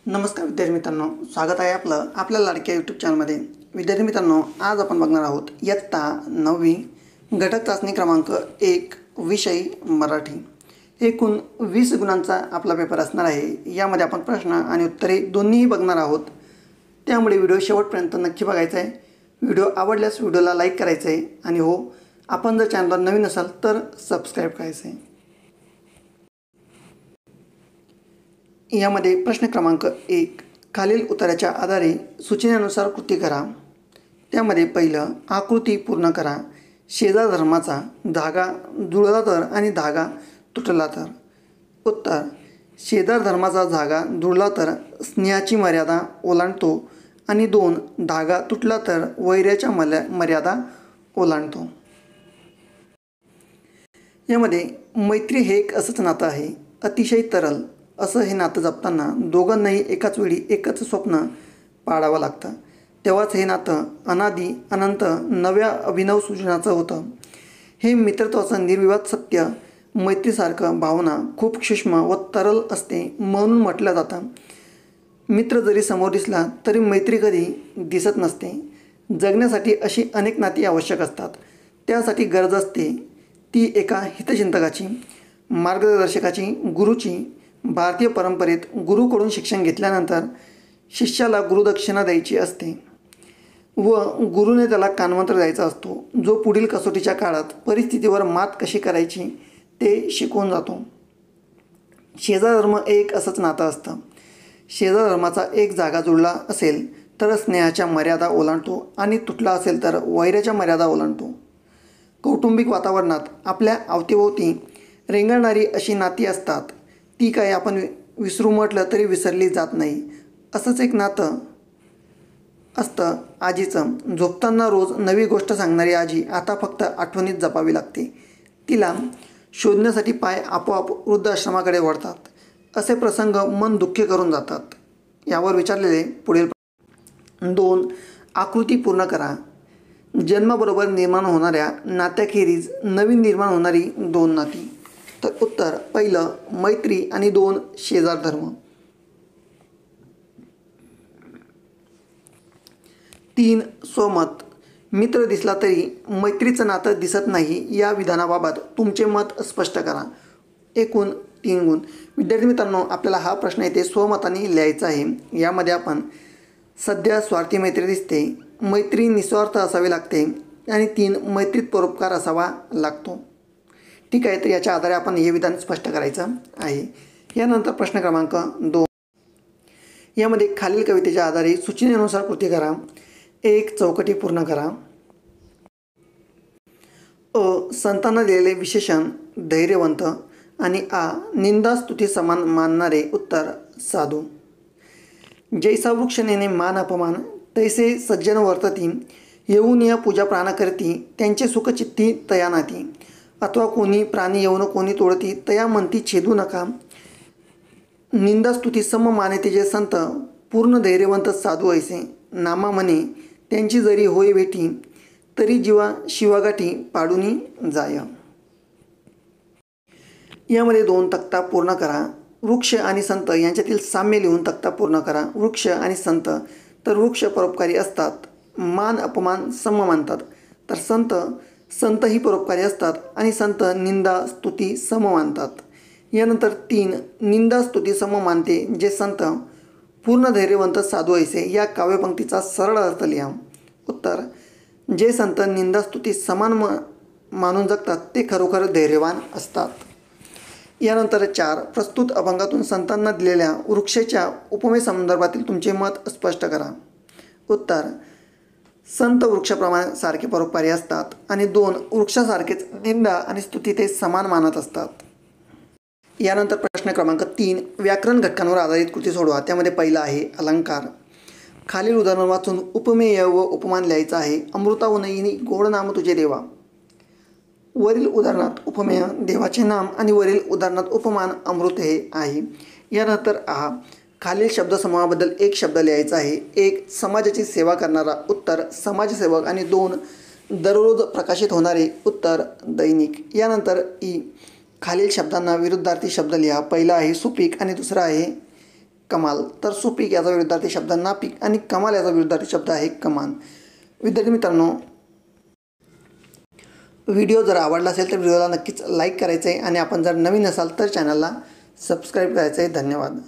नमस्कार विद्यार्थी मित्रांनो, स्वागत आहे आपल्या लाडक्या यूट्यूब चॅनलमध्ये। विद्यार्थी मित्रांनो, आज आपण बघणार आहोत इयत्ता 9वी घटक चाचणी क्रमांक 1 विषय मराठी। एकूण 20 गुणांचा आपला पेपर असणार आहे। यामध्ये आपण प्रश्न आणि उत्तरे दोन्हीही बघणार आहोत, त्यामुळे व्हिडिओ शेवटपर्यंत नक्की बघायचा आहे। व्हिडिओ आवडल्यास व्हिडिओला लाईक करायचं आहे आणि हो, आपण जर चॅनलवर नवीन असाल तर सबस्क्राईब करायचं आहे। यामध्ये प्रश्न क्रमांक 1, खालील उत्तराच्या आधारे सूचनेनुसार कृती करा। त्यामध्ये पहिलं, आकृती पूर्ण करा। शेजार धर्माचा धागा जुळला तर आणि धागा तुटला तर। उत्तर, शेजार धर्माचा धागा जुळला तर स्नेहाची मर्यादा ओलांडतो आणि 2, धागा तुटला तर वैराच्या मर्यादा ओलांडतो। यामध्ये मैत्री हे एक असंच नातं आहे, अतिशय तरल असं हे नातं जपताना दोघांनाही एकाच वेळी एकच स्वप्न पाळावं लागतं, तेव्हाच हे नातं अनादी अनंत नव्या अभिनव सृजनाचं होतं। हे मित्रत्वाचं निर्विवाद सत्य, मैत्रीसारखं भावना खूप सूक्ष्म व तरल असते म्हणून म्हटलं जातं, मित्र जरी समोर दिसला तरी मैत्री कधी दिसत नसते। जगण्यासाठी अशी अनेक नाती आवश्यक असतात, त्यासाठी गरज असते ती एका हितचिंतकाची, मार्गदर्शकाची, गुरुची। भारतीय परंपरेत गुरुकडून शिक्षण घेतल्यानंतर शिष्याला गुरुदक्षिणा द्यायची असते व गुरुने त्याला कानमंत्र द्यायचा असतो, जो पुढील कसोटीच्या काळात परिस्थितीवर मात कशी करायची ते शिकवून जातो। शेजार धर्म एक असंच नातं असतं। शेजार धर्माचा एक धागा जुळला असेल तर स्नेहाच्या मर्यादा ओलांडतो आणि तुटला असेल तर वैराच्या मर्यादा ओलांडतो। कौटुंबिक वातावरणात आपल्या अवतीभोवती रेंगाळणारी अशी नाती असतात, ती काय आपण विसरू म्हटलं तरी विसरली जात नाही। असंच एक नातं असतं आजीचं। झोपताना रोज नवी गोष्ट सांगणारी आजी आता फक्त आठवणीत जपावी लागते, तिला शोधण्यासाठी पाय आपोआप वृद्धाश्रमाकडे वळतात। असे प्रसंग मन दुःखी करून जातात। यावर विचारलेले पुढील 2, आकृती पूर्ण करा। जन्माबरोबर निर्माण होणाऱ्या नात्याखेरीज नवीन निर्माण होणारी 2 नाती। तर उत्तर, पहिलं मैत्री आणि 2 शेजार धर्म। 3, स्वमत। मित्र दिसला तरी मैत्रीचं नातं दिसत नाही या विधानाबाबत तुमचे मत स्पष्ट करा। एकूण 3 गुण। विद्यार्थी मित्रांनो, आपल्याला हा प्रश्न इथे स्वमताने लिहायचा आहे। यामध्ये आपण सध्या स्वार्थी मैत्री दिसते, मैत्री निस्वार्थ असावी लागते आणि 3, मैत्रीत परोपकार असावा लागतो। ठीक आहे, तर याच्या आधारे आपण हे विधान स्पष्ट करायचं आहे। यानंतर प्रश्न क्रमांक 2, यामध्ये खालील कवितेच्या आधारे सूचनेनुसार कृती करा। 1, चौकटी पूर्ण करा। अ, संतांना दिलेले विशेषण धैर्यवंत आणि आ, निंदा स्तुती समान मानणारे। उत्तर, साधू। जैसा वृक्ष नेणे मान अपमान, तैसे सज्जन वर्तती, येऊन या पूजा प्राण करती, त्यांचे सुख चित्ती तया नाती। अथवा कोणी प्राणी येऊन कोणी तोडती, तया म्हणती छेदू नका। निंदास्तुती सम मानेते जे संत, पूर्ण धैर्यवंत साधू ऐसे। नामा म्हणे त्यांची जरी होय भेटी, तरी जीवा शिवागाठी पाडूनी जाय। यामध्ये 2 तक्ता पूर्ण करा। वृक्ष आणि संत यांच्यातील साम्य लिहून तक्ता पूर्ण करा। वृक्ष आणि संत, तर वृक्ष परोपकारी असतात, मान अपमान सम मानतात, तर संतही परोपकारी असतात आणि संत निंदा स्तुती सम मानतात। यानंतर 3, निंदा स्तुती सम मानते जे संत, पूर्ण धैर्यवंत साधू ऐसे या काव्यपंक्तीचा सरळ अर्थ लिहा। उत्तर, जे संत निंदा स्तुती समान मानून जगतात ते खरोखर धैर्यवान असतात। यानंतर 4, प्रस्तुत अभंगातून संतांना दिलेल्या वृक्षाच्या उपमेसंदर्भातील तुमचे मत स्पष्ट करा। उत्तर, संत वृक्षाप्रमाणे सारखे परोपकारी असतात आणि 2, वृक्षासारखेच निंदा आणि स्तुती ते समान मानत असतात। यानंतर प्रश्न क्रमांक 3, व्याकरण घटकांवर आधारित कृती सोडवा। त्यामध्ये पहिला आहे अलंकार। खालील उदाहरण वाचून उपमेय व उपमान लिहायचं आहे। अमृताहुनही गोड नाम तुझे देवा। वरील उदाहरणात उपमेय देवाचे नाम आणि वरील उदाहरणात उपमान अमृत हे आहे। यानंतर खालील शब्दसमूहाबद्दल एक शब्द लिहायचा आहे। 1, समाजाची सेवा करणारा। उत्तर, समाजसेवक आणि 2, दररोज प्रकाशित होणारे। उत्तर, दैनिक। यानंतर खालील शब्दांना विरुद्धार्थी शब्द लिहा। पहिला आहे सुपीक आणि दुसरा आहे कमाल, तर सुपीक याचा विरुद्धार्थी शब्द नापीक आणि कमाल याचा विरुद्धार्थी शब्द आहे कमान. विद्यार्थी मित्रांनो, व्हिडिओ जर आवडला असेल तर व्हिडिओला नक्कीच लाईक करायचं आहे आणि आपण जर नवीन असाल तर चॅनलला सबस्क्राईब करायचं आहे. धन्यवाद.